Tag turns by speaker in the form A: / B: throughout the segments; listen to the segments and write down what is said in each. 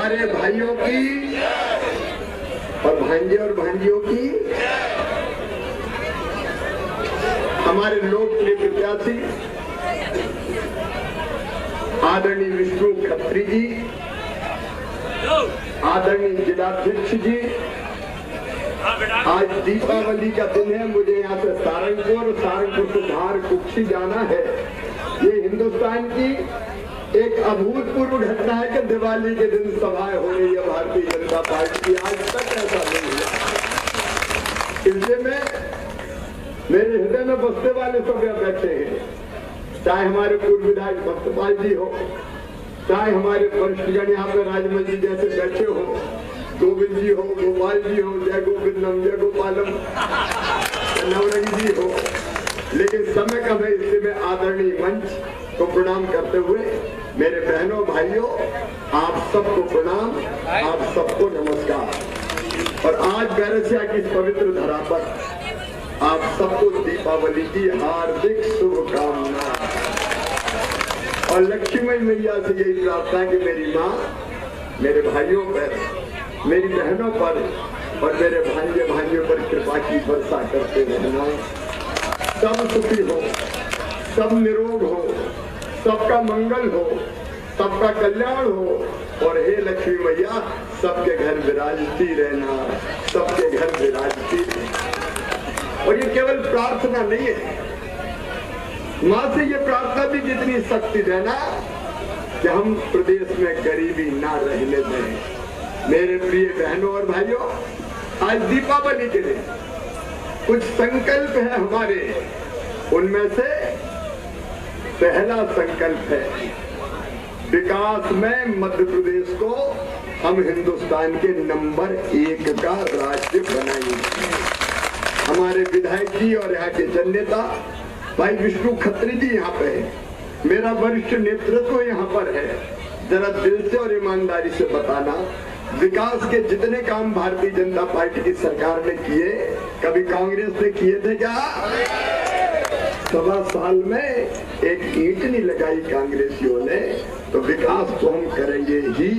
A: हमारे भाइयों की और भांजे और भांजियों की, हमारे लोकप्रिय प्रत्याशी आदरणीय विष्णु खत्री जी, आदरणीय जिलाध्यक्ष जी, आज दीपावली का दिन है। मुझे यहाँ से सहारनपुर से धार कुक्षी जाना है। ये हिंदुस्तान की एक अभूतपूर्व घटना है कि दिवाली के दिन सभाएं हो रही है भारतीय जनता पार्टी की। आज तक ऐसा नहीं हुआ। इसलिए मैं मेरे हृदय में बसने वाले सब यहाँ बैठे हैं, चाहे हमारे पूर्व विधायक भक्तपाल जी हो, चाहे हमारे वरिष्ठजन यहाँ पे राजमल जी जैसे बैठे हो, गोविंद जी हो, गोपाल जी हो, जय गोविंदम जय गोपालम, नवरंग जी हो। लेकिन समय कम है, इसलिए मैं आदरणीय मंच को प्रणाम करते हुए मेरे बहनों भाइयों आप सबको प्रणाम, आप सबको नमस्कार। और आज बैरसिया की इस पवित्र धरा पर आप सबको दीपावली की हार्दिक शुभकामनाएं और लक्ष्मी मैया से यही प्रार्थना कि मेरी माँ मेरे भाइयों पर, मेरी बहनों पर और मेरे भांजे भांजियों पर कृपा की वर्षा करते रहना। सब सुखी हो, सब निरोग हो, सबका मंगल हो, सबका कल्याण हो और हे लक्ष्मी मैया सबके घर विराजती रहना, सबके घर विराजती रहना। और ये केवल प्रार्थना नहीं है, माँ से ये प्रार्थना भी जितनी शक्ति देना कि हम प्रदेश में गरीबी ना रहने दें। मेरे प्रिय बहनों और भाइयों, आज दीपावली के दिन कुछ संकल्प है हमारे, उनमें से पहला संकल्प है विकास में मध्य प्रदेश को हम हिंदुस्तान के नंबर 1 का राज्य बनाएंगे। हमारे विधायक जी और यहाँ के जन नेता भाई विष्णु खत्री जी यहाँ पे है, मेरा वरिष्ठ नेतृत्व यहाँ पर है। जरा दिल से और ईमानदारी से बताना, विकास के जितने काम भारतीय जनता पार्टी की सरकार ने किए, कभी कांग्रेस ने किए थे क्या? 1.25 साल में एक ईंट नहीं लगाई कांग्रेसियों ने। तो विकास तो हम करेंगे ही,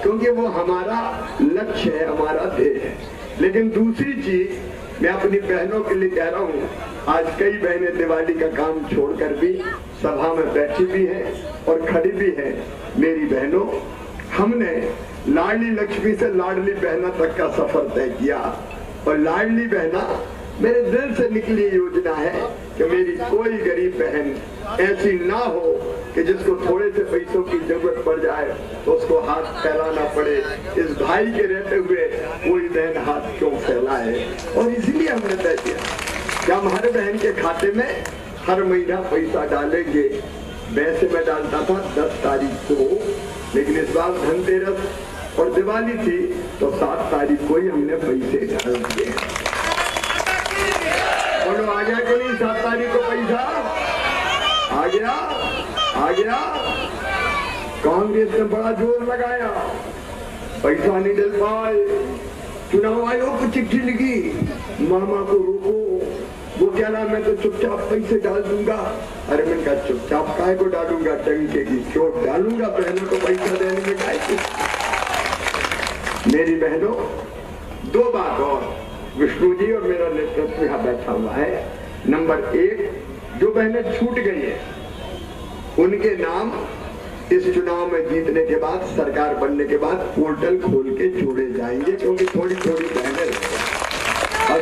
A: क्योंकि वो हमारा लक्ष्य है, हमारा ध्येय है। लेकिन दूसरी चीज मैं अपनी बहनों के लिए कह रहा हूँ, आज कई बहनें दिवाली का काम छोड़कर भी सभा में बैठी भी हैं और खड़ी भी हैं। मेरी बहनों, हमने लाडली लक्ष्मी से लाडली बहना तक का सफर तय किया और लाडली बहना मेरे दिल से निकली योजना है कि मेरी कोई गरीब बहन ऐसी ना हो कि जिसको थोड़े से पैसों की जरूरत पड़ जाए तो उसको हाथ फैलाना पड़े। इस भाई के रहते हुए कोई बहन हाथ क्यों फैलाए। और इसलिए हमने तय किया कि हम हर बहन के खाते में हर महीना पैसा डालेंगे। वैसे मैं डालता था 10 तारीख को, लेकिन इस बार धनतेरस और दिवाली थी तो 7 तारीख को ही हमने पैसे डाल दिए। बोलो आ गया कि नहीं? 7 तारीख को पैसा आ गया, आ गया। कांग्रेस ने बड़ा जोर लगाया, पैसा नहीं डल पाए। चुनाव आयोग को चिट्ठी लिखी, मामा को रोको। वो क्या नाम, मैं तो चुपचाप पैसे डाल दूंगा। अरे मैंने कहा चुपचाप काहे को डालूंगा, टंके की चोट डालूंगा, बहनों को पैसा देने में काहे की। मेरी बहनों, 2 बात और, विष्णु जी और मेरा नेतृत्व यहाँ बैठा हुआ है। नंबर 1, जो बहनें छूट गई है उनके नाम इस चुनाव में जीतने के बाद, सरकार बनने के बाद पोर्टल खोल के जोड़े जाएंगे, क्योंकि थोड़ी थोड़ी बहनें। और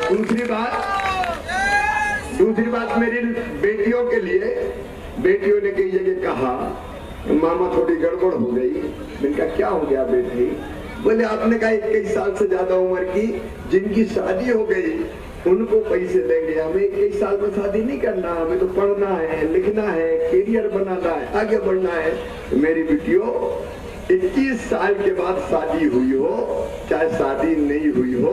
A: दूसरी बात मेरी बेटियों के लिए, बेटियों ने कई जगह कहा मामा थोड़ी गड़बड़ हो गई। मैंने कहा क्या हो गया बेटी? बोले आपने कहा 21 साल से ज्यादा उम्र की जिनकी शादी हो गई उनको पैसे देंगे। हमें 21 साल में शादी नहीं करना, हमें तो पढ़ना है, लिखना है, कैरियर बनाना है, आगे बढ़ना है। तो मेरी बेटियों, 21 साल के बाद शादी हुई हो चाहे शादी नहीं हुई हो,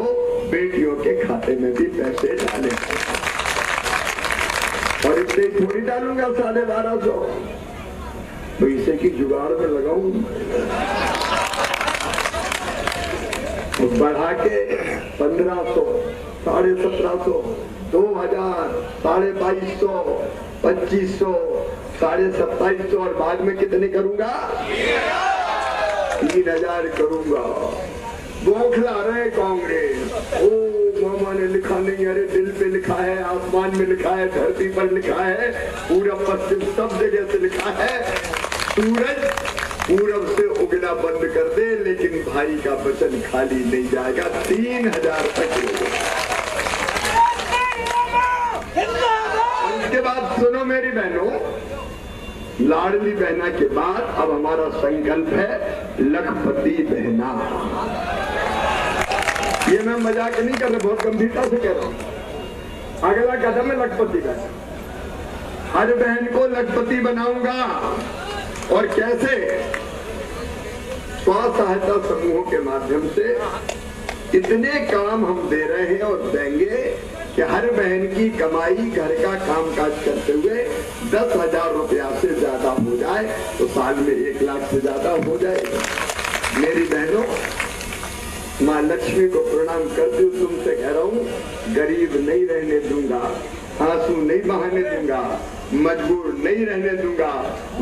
A: बेटियों के खाते में भी पैसे डाले। और इतने थोड़ी डालूंगा 1250, पैसे की जुगाड़ में लगाऊंगा। बढ़ा के 1500, 1750, 2000, 2250, 2500, 2750 और बाद में कितने करूंगा? 3000 करूंगा। बौखला रहे कांग्रेस, ओ मामा ने लिखा नहीं, अरे दिल पे लिखा है, आसमान में लिखा है, धरती पर लिखा है, पूरब पश्चिम सब जगह से लिखा है, सूरज पूरब से उगना बंद कर दे, लेकिन भाई का वचन खाली नहीं जाएगा। 3000 तक। उसके बाद सुनो मेरी बहनों, लाडली बहना के बाद अब हमारा संकल्प है लखपति बहना। ये मैं मजाक नहीं कर रहा, बहुत गंभीरता से कह रहा हूं। अगला कदम है लखपति बहना। हर बहन को लखपति बनाऊंगा। और कैसे? स्व सहायता समूहों के माध्यम से इतने काम हम दे रहे हैं और देंगे कि हर बहन की कमाई घर का कामकाज करते हुए 10,000 रुपया से ज्यादा हो जाए तो साल में 1 लाख से ज्यादा हो जाएगा। मेरी बहनों, माँ लक्ष्मी को प्रणाम करती हूँ, तुमसे कह रहा हूँ, गरीब नहीं रहने दूंगा, आंसू नहीं बहाने दूंगा, मजबूर नहीं रहने दूंगा।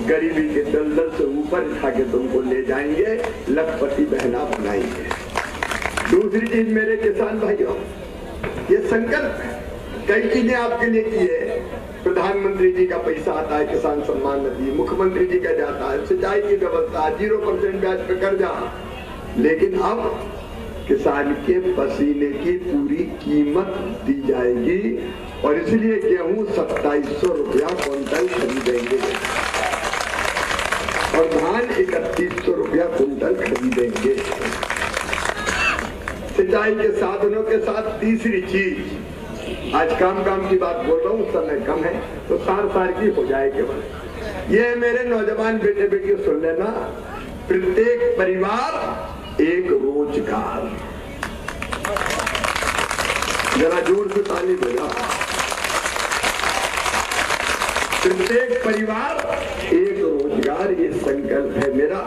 A: गरीबी के दलदल से ऊपर उठा के तुमको ले जाएंगे, लखपति बहना बनाएंगे। दूसरी चीज मेरे किसान भाइयों, ये संकल्प है, कई चीजें आपके लिए की है। प्रधानमंत्री जी का पैसा आता है, किसान सम्मान निधि, मुख्यमंत्री जी का जाता है, सिंचाई की व्यवस्था, 0% ब्याज पे कर्जा। लेकिन अब किसान के पसीने की पूरी कीमत दी जाएगी और इसलिए गेहूं 2700 रुपया क्विंटल खरीदेंगे और धान 3100 रुपया क्विंटल खरीदेंगे। सिंचाई के साधनों के साथ तीसरी चीज, आज काम की बात बोल रहा हूँ, समय कम है तो सार की हो जाएगी। ये मेरे नौजवान बेटे बेटियों सुन लेना, प्रत्येक परिवार एक रोजगार। जरा जोर से ताली बजा। प्रत्येक परिवार एक रोजगार, ये संकल्प है मेरा।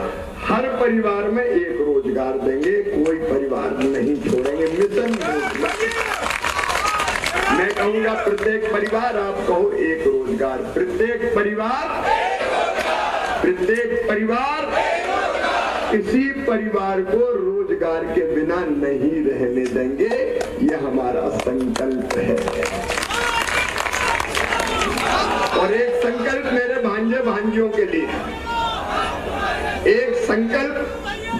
A: हर परिवार में एक रोजगार देंगे, कोई परिवार नहीं छोड़ेंगे। मिशन मैं कहूंगा प्रत्येक परिवार, आप कहो एक रोजगार। प्रत्येक परिवार किसी परिवार को रोजगार के बिना नहीं रहने देंगे, यह हमारा संकल्प है। और एक संकल्प मेरे भांजे भांजियों के लिए, एक संकल्प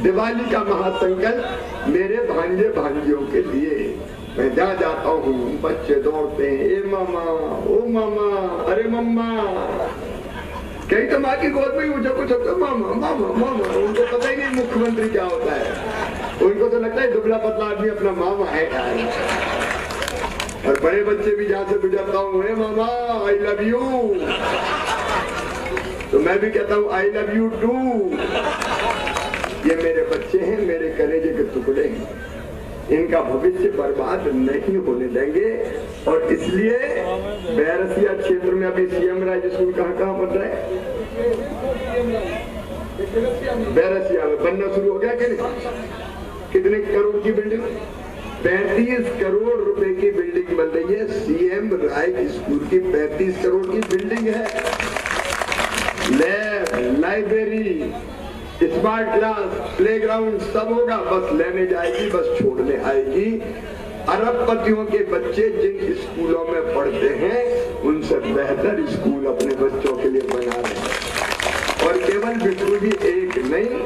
A: दिवाली का महासंकल्प मेरे भांजे भांजियों के लिए। मैं जहाँ जाता हूँ बच्चे दौड़ते हैं, ए मामा, ओ मामा, अरे मम्मा। कई तो माँ की गोद में मुझे कुछ होता है, मामा मामा मामा। उनको पता ही नहीं मुख्यमंत्री क्या होता है, उनको तो लगता है दुबला पतला आदमी अपना मामा है। और बड़े बच्चे भी जहाँ से गुजरता हूँ, ए मामा आई लव यू, तो मैं भी कहता हूँ आई लव यू टू। ये मेरे बच्चे हैं, मेरे कलेजे के टुकड़े हैं, इनका भविष्य बर्बाद नहीं होने देंगे। और इसलिए बैरसिया क्षेत्र में अभी सीएम राज स्कूल कहाँ बन रहा है? बैरसिया में बनना शुरू हो गया कि नहीं? कितने करोड़ की बिल्डिंग? 35 करोड़ रुपए की बिल्डिंग बन रही है। सीएम राय स्कूल की 35 करोड़ की बिल्डिंग है। Lab, library, smart class, playground सब होगा। बस लेने जाएगी, बस छोड़ने आएगी। अरबपतियों के बच्चे जिन स्कूलों में पढ़ते हैं, उनसे बेहतर स्कूल अपने बच्चों के लिए बना रहे हैं। और केवल बिल्कुल ही एक नहीं,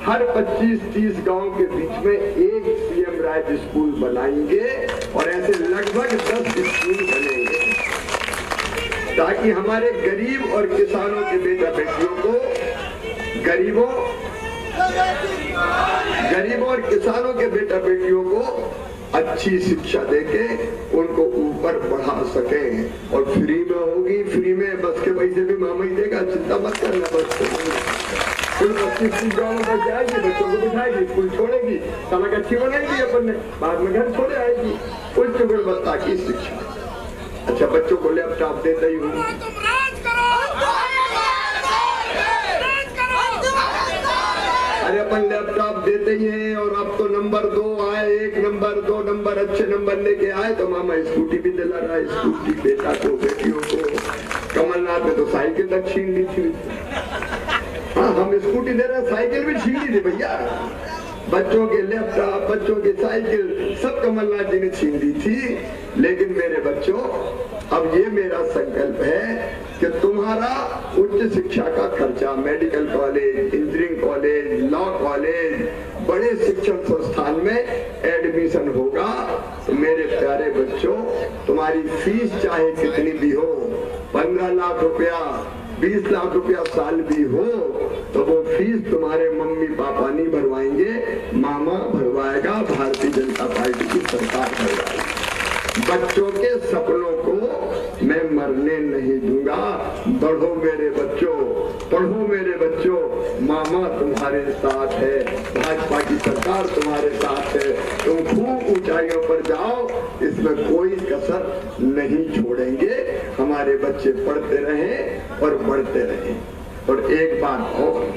A: हर 25-30 गांव के बीच में एक सीएम राज स्कूल बनाएंगे और ऐसे लगभग 10 स्कूल बनेंगे, ताकि हमारे गरीब और किसानों के बेटा बेटियों को, गरीबों और किसानों के बेटा बेटियों को अच्छी शिक्षा देके उनको ऊपर बढ़ा सके। और फ्री में होगी, फ्री में बस के पैसे भी मामा ही देगा, चिंता मत करना। बस फिर 25-30 गाँव में जाएगी, बच्चों को बिठाएगी, स्कूल छोड़ेगी, सड़क अच्छी बनाएगी अपन ने, बाद में घर छोड़े आएगी। उच्च गुणवत्ता की शिक्षा। अच्छा, बच्चों को लैपटॉप देता ही हूँ। अरे अपन लैपटॉप देते ही हैं, और अब तो नंबर 2 आए, 1 नंबर 2 नंबर अच्छे नंबर लेके आए तो मामा स्कूटी भी दिला रहा है। स्कूटी बेटा को, बेटियों को। कमलनाथ ने तो साइकिल तक छीन ली थी। हाँ, हम स्कूटी दे रहे हैं, साइकिल भी छीन ली थी भैया। बच्चों के लैपटॉप, बच्चों की साइकिल सब कमलनाथ जी ने छीन ली थी। लेकिन मेरे बच्चों, अब ये मेरा संकल्प है कि तुम्हारा उच्च शिक्षा का खर्चा, medical college, engineering college, law college, बड़े शिक्षण संस्थान में एडमिशन होगा। तो मेरे प्यारे बच्चों, तुम्हारी फीस चाहे कितनी भी हो, 15 लाख रुपया, 20 लाख रुपया साल भी हो, तो वो फीस तुम्हारे मम्मी पापा नहीं भरवाएंगे, मामा भरवाएगा, भारतीय जनता पार्टी की सरकार भरवाएगी। बच्चों के सपनों को मैं मरने नहीं दूंगा। बढ़ो मेरे बच्चों, पढ़ो मेरे बच्चों, मामा तुम्हारे साथ है, भाजपा की सरकार तुम्हारे साथ है। तुम खूब ऊंचाइयों पर जाओ, इसमें कोई कसर नहीं छोड़ेंगे। हमारे बच्चे पढ़ते रहें और बढ़ते रहें। और एक बात और,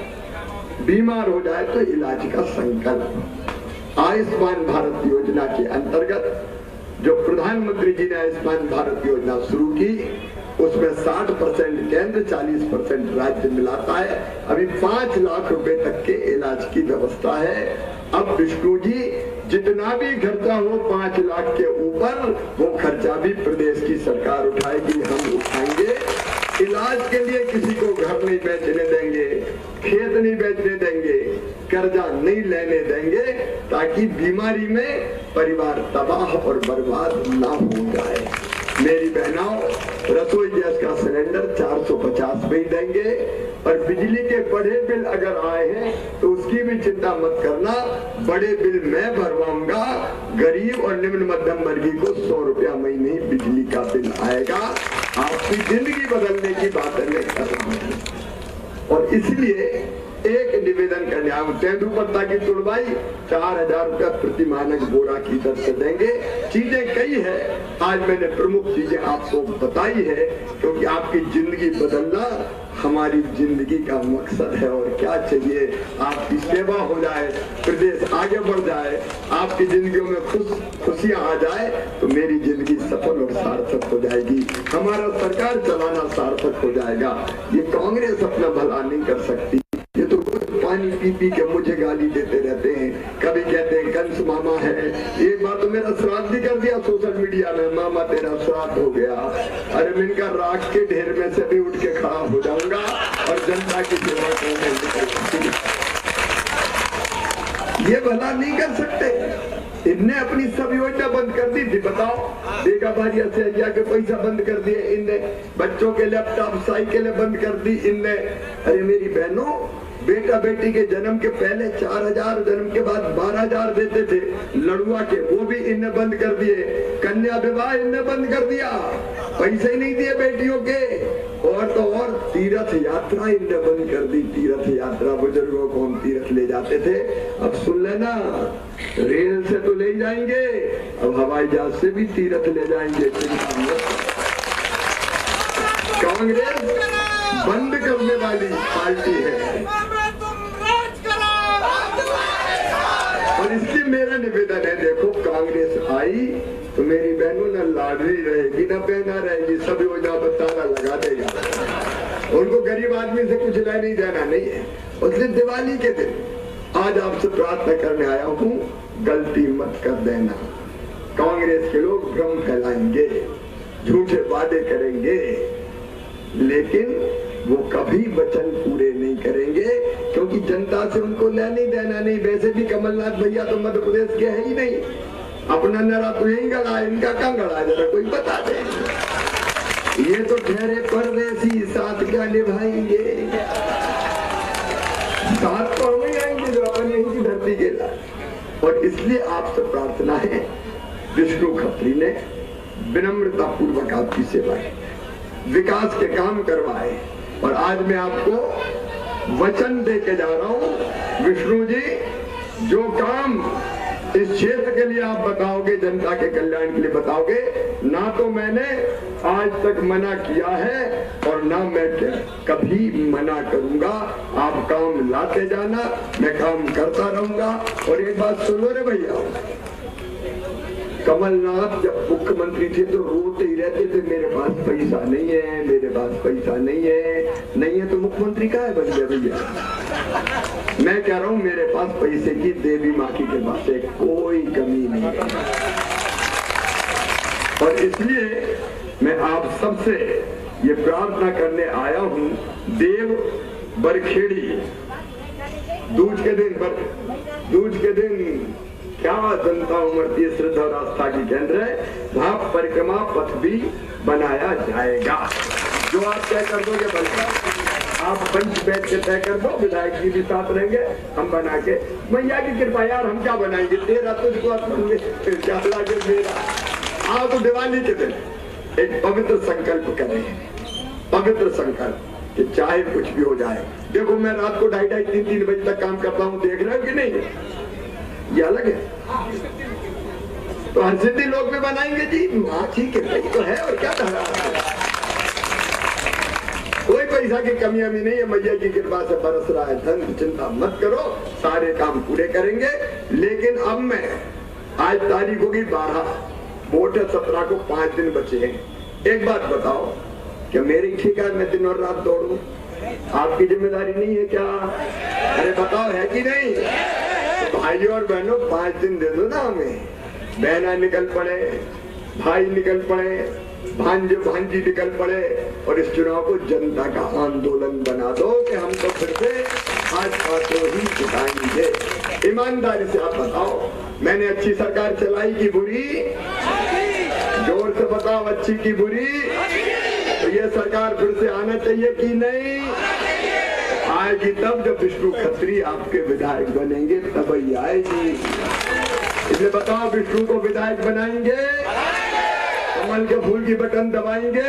A: बीमार हो जाए तो इलाज का संकल्प। आयुष्मान भारत योजना के अंतर्गत जो प्रधानमंत्री जी ने आयुष्मान भारत योजना शुरू की, उसमें 60% केंद्र, 40% राज्य मिलाता है। अभी 5 लाख रुपए तक के इलाज की व्यवस्था है। अब विष्णु जी, जितना भी खर्चा हो 5 लाख के ऊपर, वो खर्चा भी प्रदेश की सरकार उठाएगी, हम उठाएंगे। इलाज के लिए किसी को घर नहीं बेचने देंगे, खेत नहीं बेचने देंगे, कर्जा नहीं लेने देंगे, ताकि बीमारी में परिवार तबाह और बर्बाद ना हो जाए। मेरी बहनों, रसोई गैस का सिलेंडर 450 में ही देंगे। और बिजली के बड़े बिल अगर आए हैं तो उसकी भी चिंता मत करना, बड़े बिल मैं भरवाऊंगा। गरीब और निम्न मध्यम वर्गीय को 100 रुपया महीने ही बिजली का बिल आएगा। आपकी जिंदगी बदलने की बातें मैं कर रहा हूँ। और इसलिए एक निवेदन करने आया हूं, तेंदुपत्ता की तुड़वाई 4000 रुपया प्रति मानक बोरा की दर से देंगे। चीजें कई है, आज मैंने प्रमुख चीजें आपको बताई है, क्योंकि आपकी जिंदगी बदलना हमारी जिंदगी का मकसद है। और क्या चाहिए, आपकी सेवा हो जाए, प्रदेश आगे बढ़ जाए, आपकी जिंदगियों में खुशियां आ जाए, तो मेरी जिंदगी सफल और सार्थक हो जाएगी, हमारा सरकार चलाना सार्थक हो जाएगा। ये कांग्रेस अपना भला नहीं कर सकती। ये तो पानी पी पी के मुझे गाली देते रहते हैं। कभी कहते हैं कंस मामा है, एक बार तो मेरा श्राद्ध भी कर दिया सोशल मीडिया में, मामा तेरा श्राद्ध हो गया। अरे मैं इनका राख के ढेर में से भी उठ के खड़ा हो जाऊंगा और जनता की सेवा करूंगा। ये भला नहीं कर सकते। इनने अपनी सब योजना बंद कर दी थी, बताओ, बेगा बारिया से के पैसा बंद कर दिए इनने, बच्चों के लैपटॉप साइकिलें बंद कर दी इनने। अरे मेरी बहनों, बेटा बेटी के जन्म के पहले 4000, जन्म के बाद 12000 देते थे लड़ुआ के, वो भी इनने बंद कर दिए। कन्या विवाह इनने बंद कर दिया, पैसे ही नहीं दिए बेटियों के। और तो और तीर्थ यात्रा इनने बंद कर दी। तीर्थ यात्रा, बुजुर्गों को हम तीर्थ ले जाते थे, अब सुन लेना, रेल से तो ले जाएंगे, अब हवाई जहाज से भी तीर्थ ले जाएंगे। कांग्रेस बंद करने वाली पार्टी है। और इसलिए मेरा निवेदन है, देखो कांग्रेस आई तो मेरी बहनों न लाडली रहेगी न बहना रहेगी, सब योजना पर ताला लगा देगा। उनको गरीब आदमी से कुछ लेना ही देना नहीं है। उसने दिवाली के दिन आज आपसे प्रार्थना करने आया हूँ, गलती मत कर देना। कांग्रेस के लोग भ्रम फैलाएंगे, झूठे वादे करेंगे, लेकिन वो कभी वचन पूरे नहीं करेंगे, क्योंकि जनता से उनको लेने देना नहीं। वैसे भी कमलनाथ भैया तो मध्य प्रदेश के है ही नहीं, अपना नरा तो यही गड़ा है, इनका कहाँ गड़ा है, जरा कोई बता दे। ये तो ठहरे परदेसी, साथ क्या निभाएंगे, साथ तो हम ही आएंगे जो अपन यहीं की धरती के लाए। और इसलिए आपसे प्रार्थना है, विष्णु खत्री ने विनम्रता पूर्वक आपकी सेवा की, विकास के काम करवाए। और आज मैं आपको वचन दे के जा रहा हूं, विष्णु जी, जो काम इस क्षेत्र के लिए आप बताओगे, जनता के कल्याण के लिए बताओगे, ना तो मैंने आज तक मना किया है और ना मैं कभी मना करूंगा। आप काम लाते जाना, मैं काम करता रहूंगा। और एक बात सुनो रे भैया, कमलनाथ जब मुख्यमंत्री थे तो रोते ही रहते थे, मेरे पास पैसा नहीं है, मेरे पास पैसा नहीं है। नहीं है तो मुख्यमंत्री का है बन गया भैया। मैं कह रहा हूं मेरे पास पैसे की देवी माँ की कृपा से कोई कमी नहीं है, और इसलिए मैं आप सबसे ये प्रार्थना करने आया हूं, देव बरखेड़ी दूज के दिन क्या जनता उमड़ती है, श्रद्धा और आस्था की केंद्र है, वहां परिक्रमा पथ भी बनाया जाएगा। जो आप तय कर दोगे बल्कि आप पंच बैठ के तय कर दो, विधायक जी भी साथ रहेंगे, हम बना के, मैया की कृपा यार हम क्या बनाएंगे, तेरा तुझको क्या लागे मेरा। आओ तो दिवाली के दिन एक पवित्र संकल्प करें, पवित्र संकल्प कि चाहे कुछ भी हो जाए। देखो मैं रात को 2:30 3 बजे तक काम करता हूँ, देख रहे हो कि नहीं, ये अलग है। तो हरसिद्धि लोग भी बनाएंगे जी, माँ ठीक है भाई तो है, और क्या धरा, कोई पैसा की कमी अमी नहीं है, मैया की कृपा से बरस रहा है धन, चिंता मत करो, सारे काम पूरे करेंगे। लेकिन अब मैं आज तारीख होगी 12, वोट है 17 को, 5 दिन बचे हैं। एक बात बताओ, क्या मेरी ठीक है मैं दिन और रात दौड़ूं? आपकी जिम्मेदारी नहीं है क्या? अरे बताओ है कि नहीं? तो भाइयों और बहनों 5 दिन दे दो ना हमें, बहना निकल पड़े, भाई निकल पड़े, भांजे भांजी निकल पड़े, और इस चुनाव को जनता का आंदोलन बना दो कि हम तो फिर से आज बातों ही जिताएंगे। ईमानदारी से आप बताओ, मैंने अच्छी सरकार चलाई की बुरी? जोर से बताओ, अच्छी की बुरी? तो ये सरकार फिर से आना चाहिए कि नहीं? आएगी तब जब विष्णु खत्री आपके विधायक बनेंगे, तब ही आएगी। इसलिए बताओ, विष्णु को विधायक बनाएंगे, कमल के फूल की बटन दबाएंगे,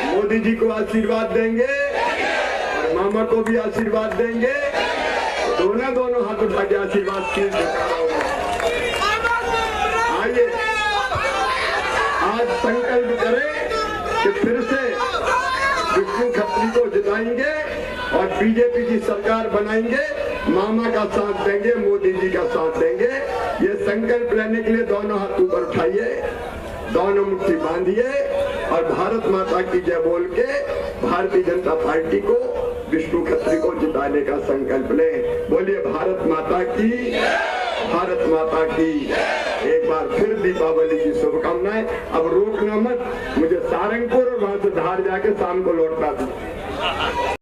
A: मोदी जी को आशीर्वाद देंगे और मामा को भी आशीर्वाद देंगे, दोनों हाथ उठा के आशीर्वाद की। आइए आज संकल्प करें कि फिर से विष्णु खत्री को जिताएंगे और बीजेपी की सरकार बनाएंगे, मामा का साथ देंगे, मोदी जी का साथ देंगे। ये संकल्प लेने के लिए दोनों हाथ ऊपर उठाइए, दोनों मुट्ठी बांधिए और भारत माता की जय बोल के भारतीय जनता पार्टी को, विष्णु खत्री को जिताने का संकल्प लें। बोलिए भारत माता की, भारत माता की। एक बार फिर दीपावली की शुभकामनाएं। अब रोकना मत, मुझे सारंगपुर और वहां से धार जाके शाम को लौटना था।